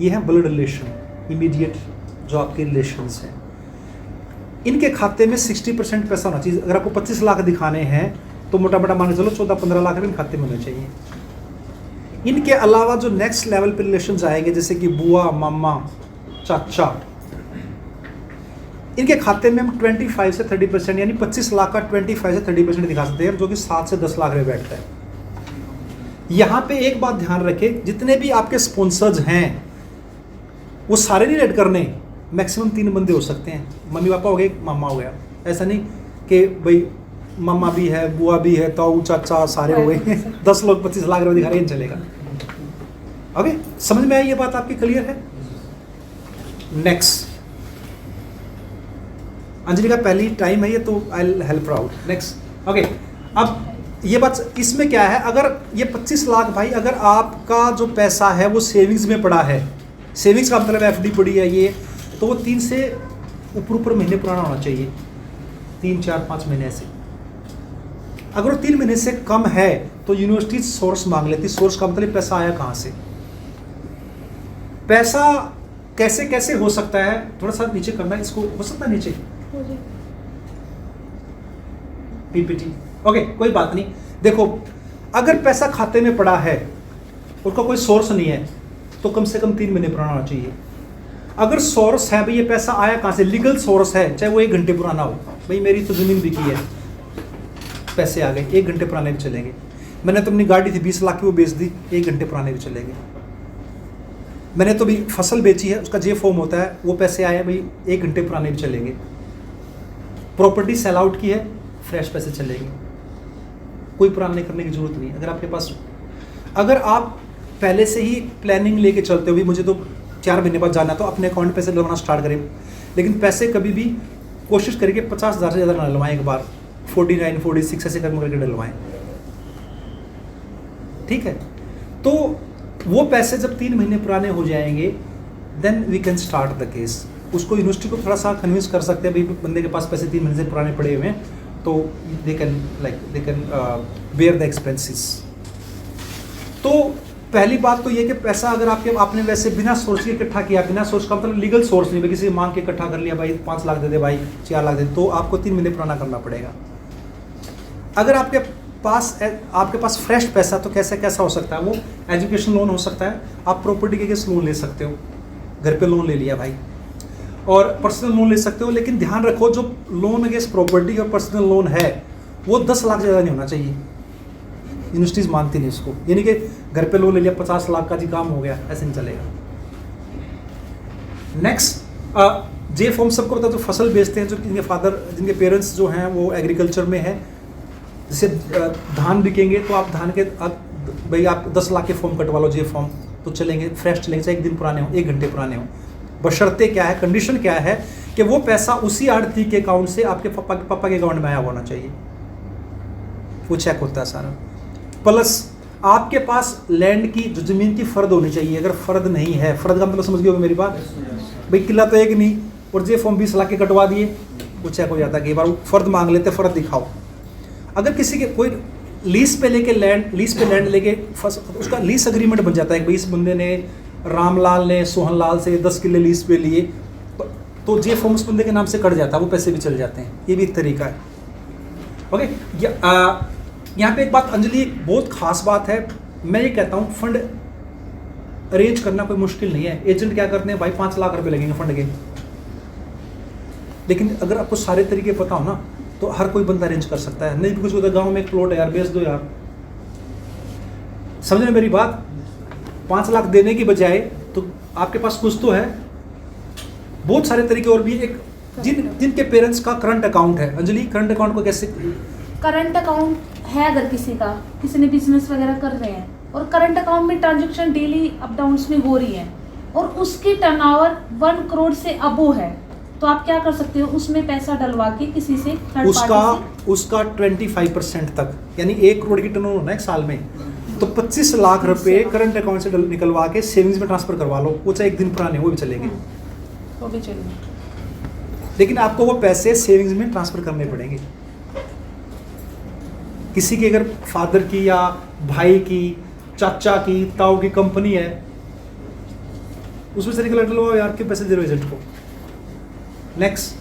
ये है ब्लड रिलेशन, इमीडिएट जो आपके रिलेशंस हैं, इनके खाते में 60% पैसा होना चाहिए। अगर आपको 25 लाख दिखाने हैं तो मोटा मोटा मान के चलो 14-15 लाख रुपये खाते में होने चाहिए। इनके अलावा जो नेक्स्ट लेवल पे रिलेशंस आएंगे, जैसे कि बुआ, मामा, चाचा, इनके खाते में हम 25 से 30% यानी 25 लाख का 25 से 30% दिखा सकते हैं, जो कि 7 से 10 लाख रुपये बैठता है। यहाँ पे एक बात ध्यान रखें, जितने भी आपके स्पॉन्सर्स हैं वो सारे नहीं रेड करने, मैक्सिमम 3 बंदे हो सकते हैं, मम्मी पापा हो गए, मामा हो गया। ऐसा नहीं कि भाई मामा भी है, बुआ भी है, ताऊ चाचा सारे हो गए 10 लोग 25 लाख रुपये दिखा रहे हैं, चलेगा। ओके, समझ में आई ये बात आपकी, क्लियर है? नेक्स्ट, अंजलि का पहली टाइम है ये, तो I will help out. Next, okay, अब ये बात इसमें क्या है, अगर ये 25 लाख भाई, अगर आपका जो पैसा है वो सेविंग्स में पड़ा है, सेविंग्स का मतलब एफडी पड़ी है ये, तो वो 3 से ऊपर महीने पुराना होना चाहिए, 3, 4, 5 महीने से। अगर वो 3 महीने से कम है तो यूनिवर्सिटी सोर्स मांग लेती। सोर्स का मतलब पैसा आया कहाँ से, पैसा कैसे कैसे हो सकता है, थोड़ा सा नीचे करना है इसको, हो सकता है नीचे पीपीटी, ओके, कोई बात नहीं। देखो, अगर पैसा खाते में पड़ा है, उसका कोई सोर्स नहीं है, तो कम से कम 3 महीने पुराना होना चाहिए। अगर सोर्स है भाई, ये पैसा आया कहाँ से, लीगल सोर्स है, चाहे वो 1 घंटे पुराना हो, भाई मेरी तो ज़मीन बिकी है, पैसे आ गए, 1 घंटे पुराने भी चलेंगे। मैंने तो अपनी गाड़ी थी 20 लाख की, वो बेच दी, 1 घंटे पुराने भी चलेंगे। मैंने तो भी फसल बेची है, उसका जे फॉर्म होता है, वो पैसे आए भाई, 1 घंटे पुराने भी चलेंगे। प्रॉपर्टी सेल आउट की है, फ्रेश पैसे चलेंगे, कोई पुराने करने की जरूरत नहीं। अगर आपके पास, अगर आप पहले से ही प्लानिंग लेके चलते हो, भी मुझे तो 4 महीने बाद जाना है, तो अपने अकाउंट पैसे डलवाना स्टार्ट करें। लेकिन पैसे कभी भी कोशिश करें कि 50,000 से ज़्यादा ना डलवाएं, एक बार 49, 46 ऐसे करके डलवाएं, ठीक है? तो वो पैसे जब 3 महीने पुराने हो जाएंगे, then we can start the case. उसको यूनिवर्सिटी को थोड़ा सा कन्विंस कर सकते हैं, भाई बंदे के पास पैसे 3 महीने से पुराने पड़े हुए हैं, तो they can bear the expenses. तो पहली बात तो ये कि पैसा अगर आपने वैसे बिना सोर्स के इकट्ठा किया, बिना सोर्स का मतलब लीगल सोर्स नहीं, किसी मांग के इकट्ठा कर लिया, भाई 5 लाख दे दे, भाई 4 लाख दे दे, तो आपको 3 महीने पुराना करना पड़ेगा। अगर आपके पास फ्रेश पैसा, तो कैसा हो सकता है वो, एजुकेशन लोन हो सकता है, आप प्रॉपर्टी के अगेंस्ट लोन ले सकते हो, घर पे लोन ले लिया भाई, और पर्सनल लोन ले सकते हो। लेकिन ध्यान रखो, जो लोन अगेंस्ट प्रॉपर्टी और पर्सनल लोन है वो 10 लाख से ज़्यादा नहीं होना चाहिए, यूनिवर्सिटीज़ मानती नहीं उसको। यानी कि घर पे लोन ले लिया 50 लाख का, जी काम हो गया, ऐसे नहीं चलेगा। नेक्स्ट, जे फॉर्म सबको पता है, जो फसल बेचते हैं, जो जिनके पेरेंट्स जो हैं वो एग्रीकल्चर में है, जैसे धान बिकेंगे तो आप धान के भाई आप 10 लाख के फॉर्म कटवा लो, जे फॉर्म, तो चलेंगे, फ्रेश चलेंगे, चाहे 1 दिन पुराने हो, 1 घंटे पुराने हो। बशर्ते क्या है, कंडीशन क्या है कि वो पैसा उसी आढ़ती के अकाउंट से आपके पापा के अकाउंट में आया होना चाहिए, वो चेक होता है सारा। प्लस आपके पास लैंड की, जो ज़मीन की फ़र्द होनी चाहिए। अगर फ़र्द नहीं है, फ़र्द का मतलब समझ गए हो मेरी बात, भाई किला तो एक नहीं, और जे फॉर्म 20 लाख के कटवा दिए, वो चेक हो जाता है। कई बार फ़र्द मांग लेते, फ़र्द दिखाओ। अगर किसी के कोई लीज पे लैंड लेके उसका लीज एग्रीमेंट बन जाता है, भाई इस बंदे ने, रामलाल ने सोहनलाल से 10 किले लीज पे लिए, तो जे फॉर्म उस बंदे के नाम से कट जाता है, वो पैसे भी चले जाते हैं। ये भी एक तरीका है। ओके, यहाँ पे एक बात अंजलि, बहुत खास बात है, मैं ये कहता हूँ, फंड अरेंज करना कोई मुश्किल नहीं है। एजेंट क्या करते हैं भाई, 5 लाख रुपए लगेंगे फंड के, लेकिन अगर आपको सारे तरीके पता हो ना, तो हर कोई बंदा अरेंज कर सकता है। नहीं भी कुछ गाँव में एक प्लॉट है यार, बेच दो यार, समझ रहे मेरी बात? 5 लाख देने की बजाय तो आपके पास कुछ तो है। बहुत सारे तरीके और भी, एक जिनके पेरेंट्स का करंट अकाउंट है। अंजलि, करंट अकाउंट को कैसे? करंट अकाउंट है अगर किसी ने बिजनेस वगैरह कर रहे हैं और करंट अकाउंट में ट्रांजैक्शन डेली अप डाउन्स में हो रही है और उसकी टर्नओवर 1 करोड़ से अबो है, तो आप क्या कर सकते हो, उसमें पैसा डलवा के किसी से थर्ड पार्टी से उसका 25% तक, यानी 1 करोड़ की टर्नओवर होना है एक साल में, तो 25 लाख रुपए करंट अकाउंट से निकलवा के सेविंग्स में ट्रांसफर करवा लो। वो चाहे 1 दिन पुराने वो भी चलेंगे, वो भी चलेंगे, लेकिन आपको वो पैसे सेविंग्स में ट्रांसफर करने पड़ेंगे। किसी की अगर फादर की या भाई की, चाचा की, ताऊ की कंपनी है, उसमें से निकल लो यार के पैसे दे रहे हो एजेंट को। नेक्स्ट,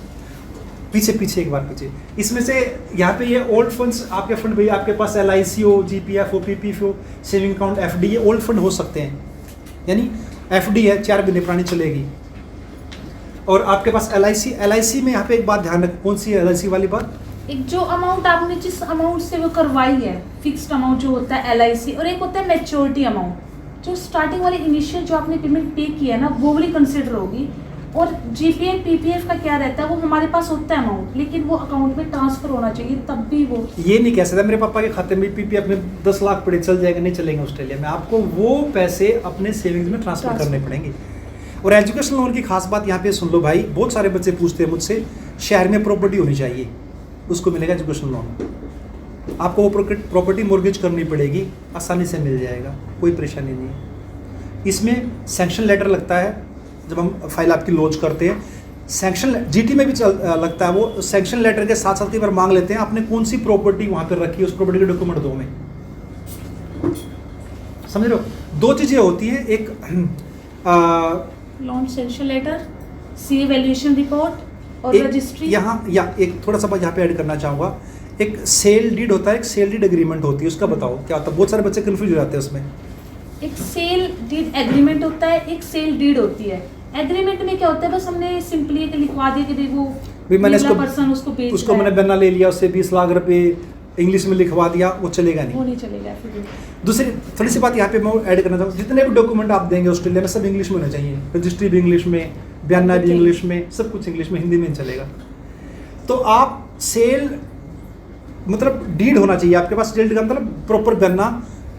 पीछे एक बार पीछे, इसमें से यहाँ पे ये ओल्ड फंड्स, आपके फंड भाई आपके पास LIC हो, GPF हो, PPF हो, सेविंग अकाउंट, FD, ये ओल्ड फंड हो सकते हैं। यानी FD है 4 महीने पुरानी चलेगी। और आपके पास LIC में यहाँ पे एक बात ध्यान रखें, कौन सी है LIC वाली बात? एक जो अमाउंट आपने जिस अमाउंट से वो करवाई है, फिक्स्ड अमाउंट जो होता है LIC, और एक होता है मैच्योरिटी अमाउंट, जो स्टार्टिंग वाले इनिशियल जो आपने पेमेंट पे किया है ना, वो वाली कंसिडर होगी। और GPF PPF का क्या रहता है, वो हमारे पास होता है अमाउंट, लेकिन वो अकाउंट में ट्रांसफर होना चाहिए, तब भी वो ये नहीं कह सकता मेरे पापा के खाते में PPF में 10 लाख पड़े चल जाएगा, नहीं चलेंगे ऑस्ट्रेलिया में। आपको वो पैसे अपने सेविंग्स में ट्रांसफर करने पड़ेंगे। और एजुकेशन लोन की खास बात यहाँ पे सुन लो भाई, बहुत सारे बच्चे पूछते हैं मुझसे, शहर में प्रॉपर्टी होनी चाहिए, उसको मिलेगा एजुकेशन लोन। आपको वो प्रॉपर्टी मॉर्गेज करनी पड़ेगी, आसानी से मिल जाएगा, कोई परेशानी नहीं है। इसमें सैंक्शन लेटर लगता है जब हम फाइल आपकी लॉन्च करते हैं। सैंक्शन GT में भी लगता है, वो सैंक्शन लेटर के साथ साथ कई बार मांग लेते हैं आपने कौन सी प्रॉपर्टी वहाँ पर रखी है, उस प्रॉपर्टी के डॉक्यूमेंट दो में, समझ रहे हो? 2 चीज़ें होती हैं, एक लॉन्च सैंक्शन लेटर, सी वैल्यूएशन रिपोर्ट और रजिस्ट्री। यहाँ एक थोड़ा सा बात यहाँ पे ऐड करना चाहूँगा, एक सेल डीड होता है, एक सेल डीड एग्रीमेंट होती है, उसका बताओ क्या होता है? बहुत सारे बच्चे कंफ्यूज हो जाते हैं उसमें। एक सेल डीड एग्रीमेंट होता है, एक सेल डीड होती है। एग्रीमेंट में क्या होता है, बस हमने सिंपली एक लिखवा दिया कि वो भी मैंने पर्सन उसको बेच उसको मैंने बना ले लिया, उससे 20 लाख रुपए इंग्लिश में लिखवा दिया, वो चलेगा नहीं, वो नहीं चलेगा। फिर दूसरी थोड़ी सी बात यहाँ पे मैं ऐड करना चाहूँ, जितने भी डॉक्यूमेंट आप देंगे ऑस्ट्रेलिया में सब इंग्लिश में होने चाहिए। रजिस्ट्री भी इंग्लिश में, बयाना भी इंग्लिश में, सब कुछ इंग्लिश में, हिंदी में नहीं चलेगा। तो आप सेल मतलब डीड होना चाहिए आपके पास, डीड का मतलब प्रॉपर बयाना,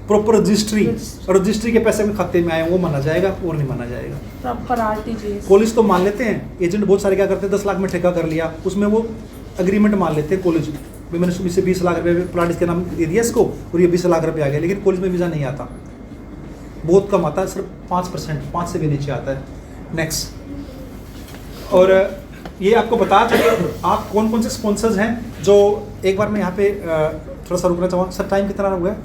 प्रॉपर रजिस्ट्री, और रजिस्ट्री के पैसे में खाते में आए वो माना जाएगा और नहीं माना जाएगा। प्रॉपर RTGS कॉलेज तो मान लेते हैं, एजेंट बहुत सारे क्या करते हैं 10 लाख में ठेका कर लिया, उसमें वो एग्रीमेंट मान लेते हैं कॉलेज भी, मैंने सुबह से 20 लाख रुपये प्लाट इसके नाम दे दिया इसको और ये 20 लाख रुपये आ गया, लेकिन कॉलेज में वीज़ा नहीं आता, बहुत कम आता है, सिर्फ 5%, 5 से भी नीचे आता है। नेक्स्ट, और ये आपको बता चलिए आप कौन कौन से स्पॉन्सर्स हैं जो, एक बार मैं यहाँ पे थोड़ा सा रुकना चाहूँगा। सर टाइम कितना हो गया?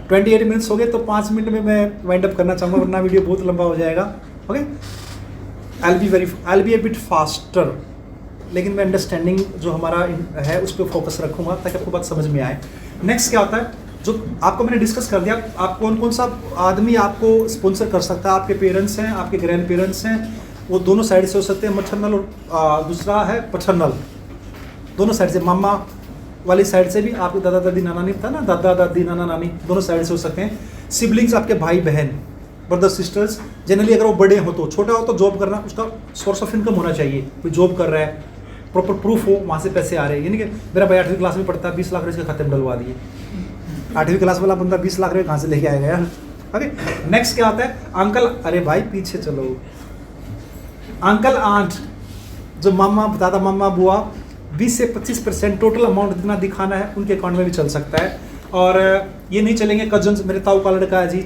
28 मिनट्स हो गए, तो 5 मिनट में मैं वाइंड अप करना चाहूँगा, वरना वीडियो बहुत लंबा हो जाएगा। Okay, I be a bit faster, लेकिन मैं अंडरस्टैंडिंग जो हमारा है उस पर फोकस रखूँगा ताकि आपको बात समझ में आए। नेक्स्ट क्या होता है, जो आपको मैंने डिस्कस कर दिया, आप कौन कौन सा आदमी आपको स्पॉन्सर कर सकता है। आपके पेरेंट्स हैं, आपके ग्रैंड पेरेंट्स हैं, वो दोनों साइड से हो सकते हैं, मैटरनल और दूसरा है पैटर्नल, दोनों साइड से, मामा वाली साइड से भी, आपके दादा दादी नाना नहीं था ना, दादा दादी नाना नानी, दोनों साइड से हो सकते हैं। सिबलिंग्स आपके भाई बहन, ब्रदर सिस्टर्स, जनरली अगर वो बड़े हो तो, छोटा हो तो जॉब करना, उसका सोर्स ऑफ इनकम होना चाहिए, कोई जॉब कर रहा है, प्रॉपर प्रूफ हो वहाँ से पैसे आ रहे हैं। यानी कि मेरा भाई 8वीं क्लास में पढ़ता है, 20 लाख रुपये इसके खाते में डलवा दिए। 8वीं क्लास वाला बंदा 20 लाख रुपये कहाँ से लेके आएगा यार। ओके, नेक्स्ट क्या होता है, अंकल, अरे भाई पीछे चलो, अंकल आंट, जो मामा दादा मामा बुआ, 20 से 25% टोटल अमाउंट जितना दिखाना है उनके अकाउंट में भी चल सकता है। और ये नहीं चलेंगे कजन्स, मेरे ताऊ का लड़का है जी,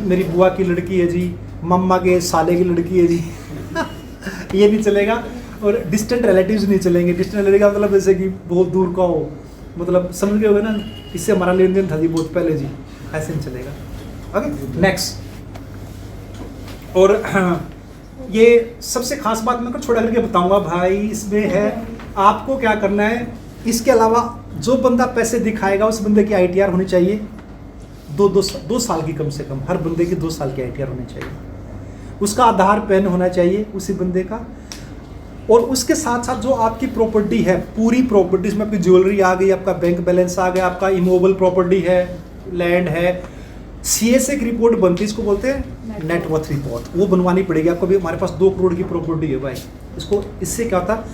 मेरी बुआ की लड़की है जी, मम्मा के साले की लड़की है जी ये नहीं चलेगा। और डिस्टेंट रिलेटिव्स नहीं चलेंगे। डिस्टेंट रिलेटिव का मतलब जैसे कि बहुत दूर का हो, मतलब समझ गए होगे ना, इससे हमारा लेन देन था जी बहुत पहले जी, ऐसे नहीं चलेगा। ओके, नेक्स्ट, और ये सबसे खास बात मैं छोड़ा करके बताऊंगा भाई, इसमें है आपको क्या करना है। इसके अलावा जो बंदा पैसे दिखाएगा उस बंदे की ITR होनी चाहिए 2 साल की, कम से कम हर बंदे की 2 साल की ITR होनी चाहिए। उसका आधार पैन होना चाहिए उसी बंदे का, और उसके साथ साथ जो आपकी प्रॉपर्टी है, पूरी प्रॉपर्टी, इसमें आपकी ज्वेलरी आ गई, आपका बैंक बैलेंस आ गया, आपका इमूवेबल प्रॉपर्टी है, लैंड है, सीए से एक रिपोर्ट बनती है, इसको बोलते हैं नेटवर्थ रिपोर्ट, वो बनवानी पड़ेगी आपको। भी हमारे पास 2 करोड़ की प्रॉपर्टी है भाई, इसको इससे क्या होता,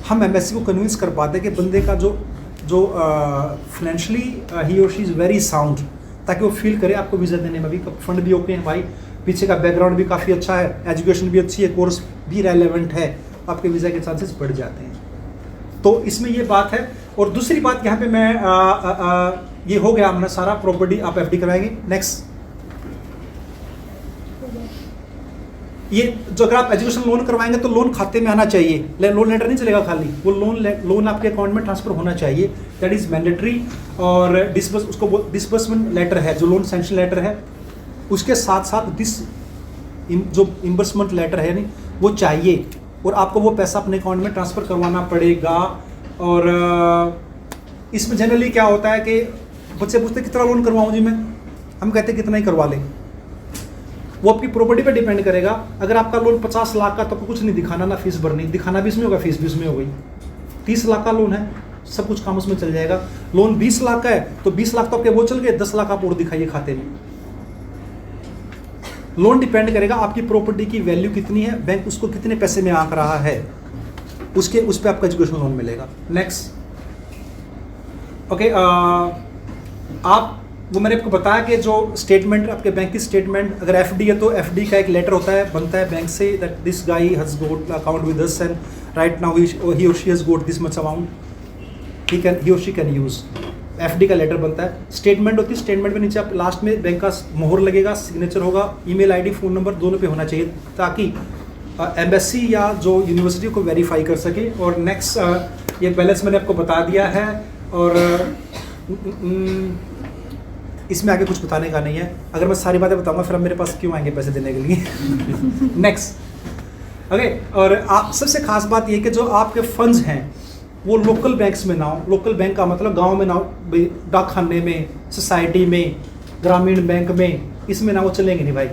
हम एमएससी को कन्विंस कर पाते हैं कि बंदे का जो फाइनेंशियली ही और शी इज़ वेरी साउंड, ताकि वो फील करे आपको वीज़ा देने में भी फंड भी ओके हैं भाई, पीछे का बैकग्राउंड भी काफ़ी अच्छा है, एजुकेशन भी अच्छी है, कोर्स भी रेलेवेंट है, आपके वीज़ा के चांसेस बढ़ जाते हैं। तो इसमें ये बात है। और दूसरी बात यहाँ पे मैं ये हो गया हमने सारा, प्रॉपर्टी आप एफडी कराएंगे। नेक्स्ट, ये जो अगर आप एजुकेशन लोन करवाएंगे तो लोन खाते में आना चाहिए, लोन लेटर नहीं चलेगा खाली, वो लोन आपके अकाउंट में ट्रांसफर होना चाहिए, दैट इज़ मैंडेटरी। और उसको डिसबर्समेंट लेटर है, जो लोन सैंक्शन लेटर है, उसके साथ साथ जो इम्बर्समेंट लेटर है नहीं वो चाहिए, और आपको वो पैसा अपने अकाउंट में ट्रांसफ़र करवाना पड़ेगा। और इसमें जनरली क्या होता है कि बच्चे पूछते कितना लोन करवाऊँ जी मैं, हम कहते हैं कितना ही करवा लें, वो आपकी प्रॉपर्टी पे डिपेंड करेगा। अगर आपका लोन 50 लाख का तो आपको कुछ नहीं दिखाना, ना फीस भरनी, दिखाना भी इसमें होगा, फीस भी उसमें हो गई। 30 लाख का लोन है, सब कुछ काम उसमें चल जाएगा। लोन 20 लाख का है तो 20 लाख तो आपके वो चल गए, 10 लाख आप और दिखाइए खाते में। लोन डिपेंड करेगा आपकी प्रॉपर्टी की वैल्यू कितनी है, बैंक उसको कितने पैसे में आंक रहा है, उस पर आपका एजुकेशन लोन मिलेगा। नेक्स्ट, ओके, आप वो मैंने आपको बताया कि जो स्टेटमेंट आपके बैंक की स्टेटमेंट, अगर एफडी है तो एफडी का एक लेटर होता है, बनता है बैंक से, that this guy has got account with us and right now he और she has got this much amount, he और शी कैन यूज। एफडी का लेटर बनता है। स्टेटमेंट होती है, स्टेटमेंट में नीचे आप लास्ट में बैंक का मोहर लगेगा, सिग्नेचर होगा, ईमेल आईडी फ़ोन नंबर दोनों पे होना चाहिए, ताकि एम्बेसी या जो यूनिवर्सिटी को वेरीफाई कर सके। और नेक्स्ट, ये बैलेंस मैंने आपको बता दिया है, और इसमें आगे कुछ बताने का नहीं है। अगर मैं सारी बातें बताऊंगा फिर अब मेरे पास क्यों आएंगे पैसे देने के लिए। नेक्स्ट, ओके, और आप सबसे खास बात ये कि जो आपके फंड्स हैं वो लोकल बैंक्स में ना हो। लोकल बैंक का मतलब गांव में ना हो, डाकखाने में, सोसाइटी में, ग्रामीण बैंक में, इसमें ना वो चलेंगे नहीं भाई।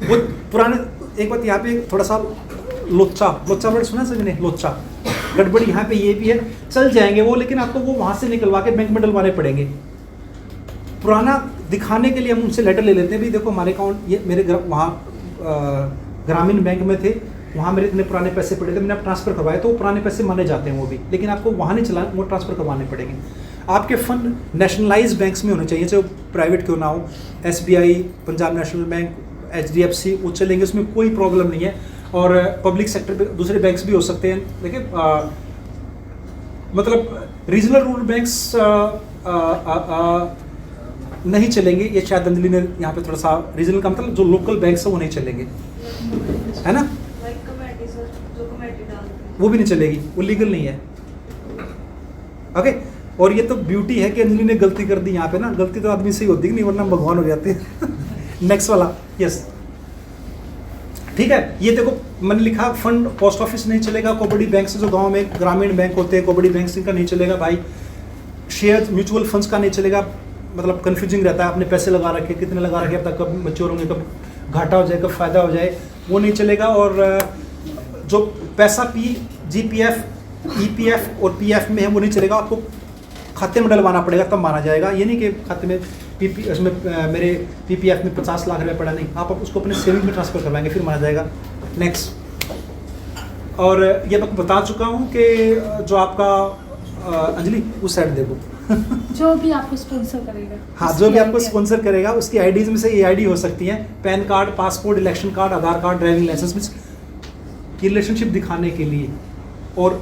वो पुराने, एक बात यहाँ पे थोड़ा सा लोचा वर्ड सुना सभी, लोचा गड़बड़ी यहाँ पे ये भी है, चल जाएंगे वो, लेकिन आपको वो वहाँ से निकलवा के बैंक में डलवाने पड़ेंगे। पुराना दिखाने के लिए हम उनसे लेटर ले लेते हैं, भी देखो हमारे अकाउंट, ये मेरे वहाँ ग्रामीण बैंक में थे, वहाँ मेरे इतने पुराने पैसे पड़े थे, मैंने आप ट्रांसफ़र करवाए, तो वो पुराने पैसे माने जाते हैं वो भी, लेकिन आपको वहाँ नहीं चलाना, वो ट्रांसफ़र करवाने पड़ेंगे। आपके फंड नेशनलाइज बैंक्स में होने चाहिए, चाहे प्राइवेट क्यों ना हो, SBI, Punjab national bank, HDFC, वो चलेंगे, उसमें कोई प्रॉब्लम नहीं है। और पब्लिक सेक्टर पे दूसरे बैंक्स भी हो सकते हैं, देखिए मतलब रीजनल रूरल बैंक्स नहीं चलेंगे, ये शायद अंजलि ने यहाँ पे थोड़ा सा, रीजनल का मतलब जो लोकल बैंक्स है वो नहीं चलेंगे, है ना, वो भी नहीं चलेगी, वो लीगल नहीं है। ओके, और ये तो ब्यूटी है कि अंजलि ने गलती कर दी यहाँ पे ना, गलती तो आदमी से ही होती है, नहीं वरना भगवान हो जाते हैं। नेक्स्ट वाला, यस, ठीक है। ये देखो मैंने लिखा, फंड पोस्ट ऑफिस नहीं चलेगा, कोऑपरेटिव बैंक से जो गांव में ग्रामीण बैंक होते हैं, कोऑपरेटिव बैंक का नहीं चलेगा भाई। शेयर म्यूचुअल फंड्स का नहीं चलेगा, मतलब कंफ्यूजिंग रहता है, आपने पैसे लगा रखे, कितने लगा रखे, अब तक कब मैच्योर होंगे, कब घाटा हो जाए, कब फायदा हो जाए, वो नहीं चलेगा। और जो पैसा GPF, EPF और PF में है वो नहीं चलेगा, आपको खाते में डलवाना पड़ेगा तब माना जाएगा। ये नहीं कि खाते में इसमें मेरे PPF में 50 लाख रुपये पड़ा, नहीं, आप उसको अपने सेविंग में ट्रांसफ़र करवाएंगे फिर माना जाएगा। नेक्स्ट, और ये मैं बता चुका हूँ कि जो आपका अंजलि उस साइड देखो जो भी आपको स्पॉन्सर करेगा, हाँ, जो भी आपको स्पॉन्सर करेगा उसकी आईडीज में से ये आईडी हो सकती है, PAN card, passport, election card, Aadhaar card, driving licence, में रिलेशनशिप दिखाने के लिए, और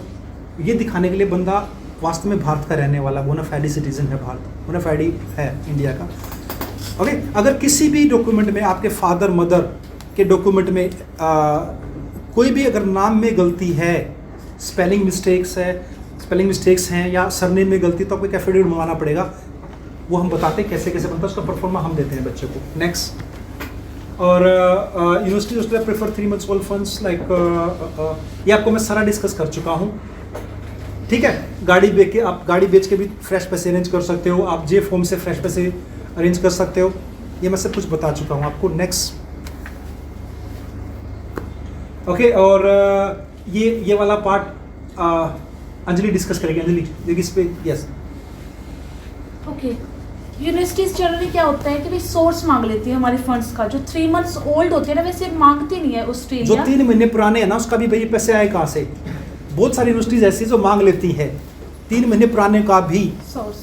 ये दिखाने के लिए बंदा वास्तव में भारत का रहने वाला बोनाफाइड सिटीजन है, भारत बोनाफाइड है इंडिया का। ओके, अगर किसी भी डॉक्यूमेंट में आपके फादर मदर के डॉक्यूमेंट में कोई भी अगर नाम में गलती है, स्पेलिंग मिस्टेक्स हैं या सरनेम में गलती, तो आपको एक एफिडेविट मंगवाना पड़ेगा। वो हम बताते हैं कैसे कैसे बनता है, उसका परफॉर्मा हम देते हैं बच्चे को। नेक्स्ट, और university prefer 3 months old funds like, ये आपको मैं सारा डिस्कस कर चुका हूँ, ठीक है। आप गाड़ी बेच के भी फ्रेश पैसे अरेंज कर सकते हो, आप जे फॉर्म से फ्रेश पैसे अरेंज कर सकते हो, ये मैं सब कुछ बता चुका हूँ आपको। नेक्स्ट, ओके, और ये वाला पार्ट अंजलि डिस्कस करेगी। अंजलि देखिए इस पे, यस, ओके। यूनिवर्सिटीज जनरली क्या होता है कि भाई सोर्स मांग लेती है हमारे फंड्स का, जो 3 months ओल्ड होते हैं ना वैसे मांगती नहीं है जो ऑस्ट्रेलिया। 3 महीने पुराने हैं ना उसका भी भाई पैसे आए कहाँ से? बहुत सारी यूनिवर्सिटीज ऐसी जो मांग लेती है 3 महीने पुराने का भी। सोर्स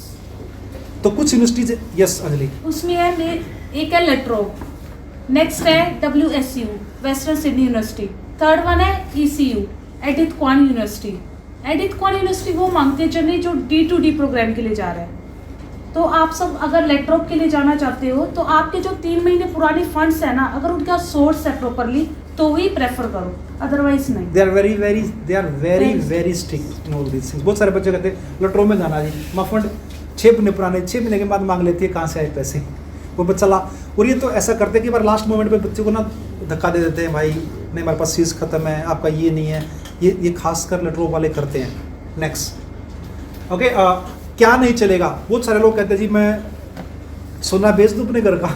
तो कुछ यूनिवर्सिटीज, यस अंजलि, उसमें है एक है लेट्रो, नेक्स्ट है WSU Western Sydney University, third one है ECU Edith Cowan University. Edith Cowan University वो मांगते हैं जनरली जो D2D प्रोग्राम के लिए जा रहे हैं। तो आप सब अगर लेट्रोप के लिए जाना चाहते हो तो आपके जो 3 महीने पुराने फंड्स है ना, अगर उनका सोर्स है प्रॉपरली तो ही प्रेफर करो, अदरवाइज नहीं। They are very strict in all this things. बहुत सारे बच्चे कहते हैं लटरो में जाना जी, माँ फंड 6 महीने पुराने, 6 महीने के बाद मांग लेती है, कहाँ से आए पैसे? वो बच्चा ला, और ये तो ऐसा करते हैं कि बार लास्ट मोमेंट पे बच्चे को ना धक्का दे देते हैं, भाई नहीं हमारे पास फीस खत्म है, आपका ये नहीं है। ये खासकर लटरो वाले करते हैं। नेक्स्ट, ओके, क्या नहीं चलेगा? बहुत सारे लोग कहते हैं जी मैं सोना बेच दूँ अपने घर का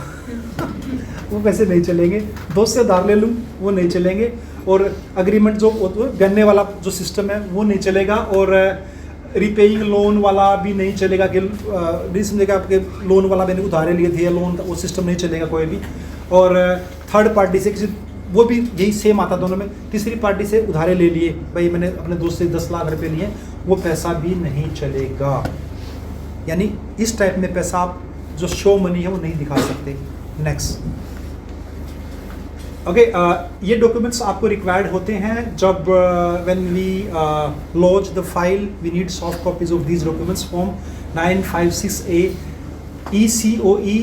वो पैसे नहीं चलेंगे। दोस्त से उधार ले लूँ, वो नहीं चलेंगे। और अग्रीमेंट जो गन्ने वाला जो सिस्टम है वो नहीं चलेगा। और रिपेइंग लोन वाला भी नहीं चलेगा कि नहीं समझेगा आपके लोन वाला मैंने उधारे लिए थे या लोन, वो सिस्टम नहीं चलेगा कोई भी। और थर्ड पार्टी से किसी, वो भी यही सेम आता दोनों में, तीसरी पार्टी से उधारे ले लिए, भाई मैंने अपने दोस्त से 10 लाख रुपए लिए, वो पैसा भी नहीं चलेगा। यानी इस टाइप में पैसा आप जो शो मनी है वो नहीं दिखा सकते। नेक्स्ट, ओके, ये डॉक्यूमेंट्स आपको रिक्वायर्ड होते हैं जब when we launch the file, we need soft copies of these documents. Form 956A ECOE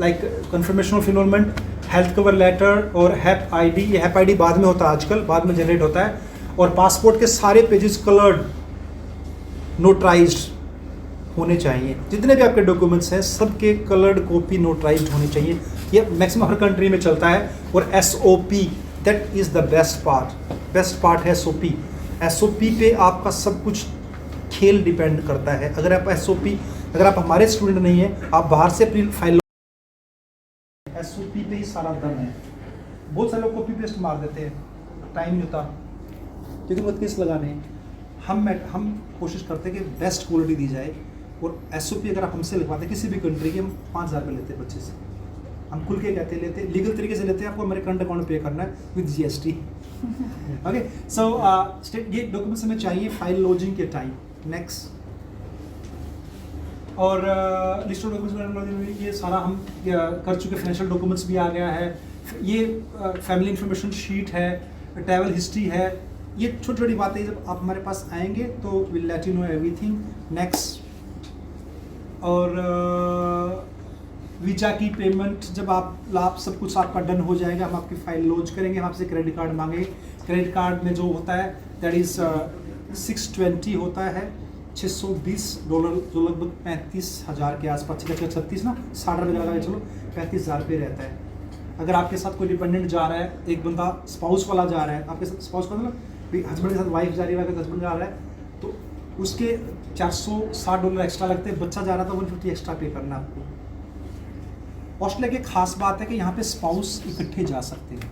like confirmation of enrolment, health cover letter और हैप आईडी। ये हैप आईडी बाद में होता है, आजकल बाद में जनरेट होता है। और पासपोर्ट के सारे पेजेस कलर्ड नोटराइज्ड होने चाहिए। जितने भी आपके डॉक्यूमेंट्स हैं सबके कलर्ड कॉपी नोटराइज्ड होनी चाहिए। ये मैक्सिमम हर कंट्री में चलता है। और SOP, that is the best part है SOP। SOP पे आपका सब कुछ खेल डिपेंड करता है। अगर आप हमारे स्टूडेंट नहीं हैं, आप बाहर से अपनी फाइल, SOP पे ही सारा दम है। बहुत सारे लोग कॉपी पेस्ट मार देते हैं, टाइम नहीं होता क्योंकि मत केस लगाने हैं। हम कोशिश करते हैं कि बेस्ट क्वालिटी दी जाए। और SOP अगर आप हमसे लिखवाते हैं किसी भी कंट्री के, हम 5,000 रुपये लेते हैं बच्चे से। हम खुल के लेते लीगल तरीके से लेते हैं। आपको मेरे करंट अकाउंट पे करना है विद GST। ओके, सो ये डॉक्यूमेंट्स हमें चाहिए फाइल लॉजिंग के टाइम। नेक्स्ट, और लिस्ट ऑफ डॉक्यूमेंट्स ये सारा हम कर चुके। फाइनेंशियल डॉक्यूमेंट्स भी आ गया है। ये फैमिली इंफॉर्मेशन शीट है, ट्रैवल हिस्ट्री है। ये छोटी छोटी बातें जब आप हमारे पास आएंगे तो will let you know everything. Next, और वीजा की पेमेंट जब आप सब कुछ आपका डन हो जाएगा, हम आपकी फाइल लॉन्च करेंगे। हम आपसे क्रेडिट कार्ड मांगेंगे। क्रेडिट कार्ड में जो होता है दैट इज़ 620 होता है, $620, जो लगभग 35,000 के आसपास, 36 ना 60 रुपये लगा के चलो 35,000 रुपये रहता है। अगर आपके साथ कोई डिपेंडेंट जा रहा है, एक बंदा स्पाउस वाला जा रहा है आपके साथ, स्पाउस का मतलब हस्बैंड के साथ वाइफ जा रही है, हस्बैंड जा रहा है, तो उसके $460 एक्स्ट्रा लगते हैं। बच्चा जा रहा था 150 एक्स्ट्रा पे करना आपको। ऑस्ट्रेलिया की खास बात है कि यहाँ पे स्पाउस इकट्ठे जा सकते हैं।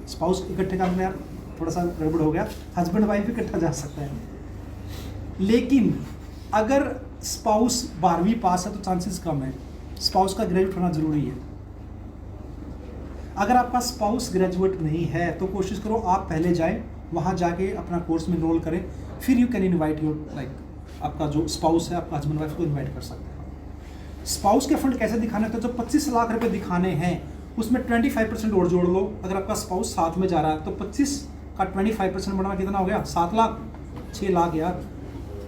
स्पाउस इकट्ठे का मतलब यार थोड़ा सा गड़बड़ हो गया, हस्बैंड वाइफ भी इकट्ठा जा सकता है। लेकिन अगर स्पाउस 12वीं पास है तो चांसेस कम है। स्पाउस का ग्रेजुएट होना ज़रूरी है। अगर आपका स्पाउस ग्रेजुएट नहीं है तो कोशिश करो आप पहले जाएं, वहाँ जाके अपना कोर्स में इनरोल करें, फिर यू कैन इनवाइट योर आपका जो स्पाउस है, आपका हस्बैंड वाइफ को इनवाइट कर सकते हैं। स्पाउस के फंड कैसे दिखाने हैं? तो जो 25 लाख रुपए दिखाने हैं उसमें 25% और जोड़ लो। अगर आपका स्पाउस साथ में जा रहा है तो 25 का 25% बढ़ाना कितना हो गया? 7 लाख, 6 लाख यार,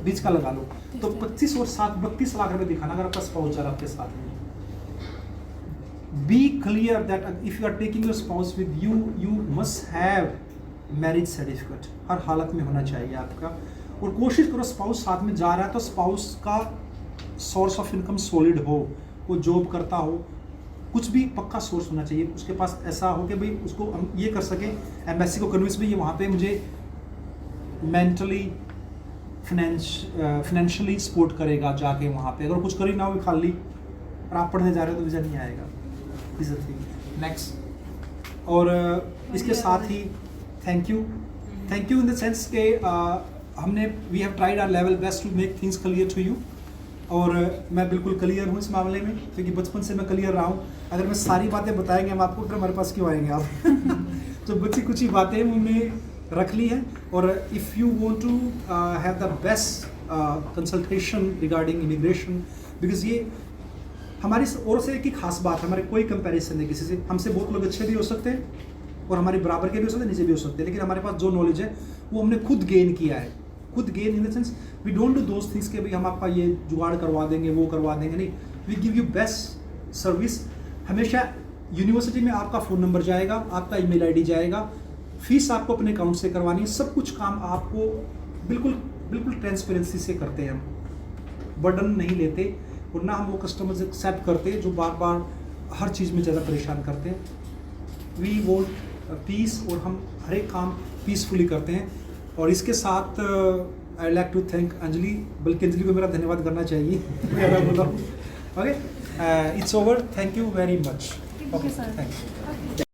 बीच का लगा लो। तो 25 और 7 32 लाख रुपए दिखाना अगर आपका स्पाउस जा रहा है आपके साथ में। Be clear that if you are taking your spouse with you, you must have marriage certificate, हर हालत में होना चाहिए आपका। और कोशिश करो स्पाउस साथ में जा रहा है तो स्पाउस का सोर्स ऑफ इनकम सॉलिड हो, वो जॉब करता हो, कुछ भी पक्का सोर्स होना चाहिए उसके पास। ऐसा हो कि भाई उसको हम ये कर सकें, एम्बेसी को कन्विंस भी, ये वहाँ पे मुझे मेंटली फाइनेंशियली सपोर्ट करेगा जाके वहाँ पे। अगर कुछ कर ही ना हो खाली और आप पढ़ने जा रहे हो तो वीज़ा नहीं आएगा। Is the thing. नेक्स्ट, और इसके साथ ही thank you in the sense के हमने we have tried our level best to make things clear to you. और मैं बिल्कुल क्लियर हूँ इस मामले में, क्योंकि बचपन से मैं क्लियर रहा हूँ। अगर मैं सारी बातें बताएंगे हम आपको, फिर हमारे पास क्यों आएंगे आप? तो बच्ची कुछ ही बातें हमने रख ली हैं। और if you want to have the best consultation regarding immigration, because ये हमारी और से एक खास बात है, हमारे कोई कंपैरिजन नहीं किसी से। हमसे बहुत लोग अच्छे भी हो सकते हैं और हमारे बराबर के भी हो सकते हैं, नीचे भी हो सकते हैं, लेकिन हमारे पास जो नॉलेज है वो हमने खुद गेन किया है। खुद gain in the sense we don't do those things के भाई हम आपका ये जुगाड़ करवा देंगे, वो करवा देंगे, नहीं। We give you best service. हमेशा यूनिवर्सिटी में आपका फ़ोन नंबर जाएगा, आपका ईमेल आईडी जाएगा, फीस आपको अपने अकाउंट से करवानी है, सब कुछ काम आपको बिल्कुल बिल्कुल ट्रांसपेरेंसी से करते हैं हम, बर्डन नहीं लेते, और ना हम वो कस्टमर्स एक्सेप्ट करते जो बार बार हर चीज़ में ज़्यादा परेशान करते हैं। वी वोंट पीस, और हम हर एक काम पीसफुली करते हैं। और इसके साथ I like to thank Anjali, बल्कि अंजलि को मेरा धन्यवाद करना चाहिए। Okay, it's over, thank you very much. Okay, sir. Thank you.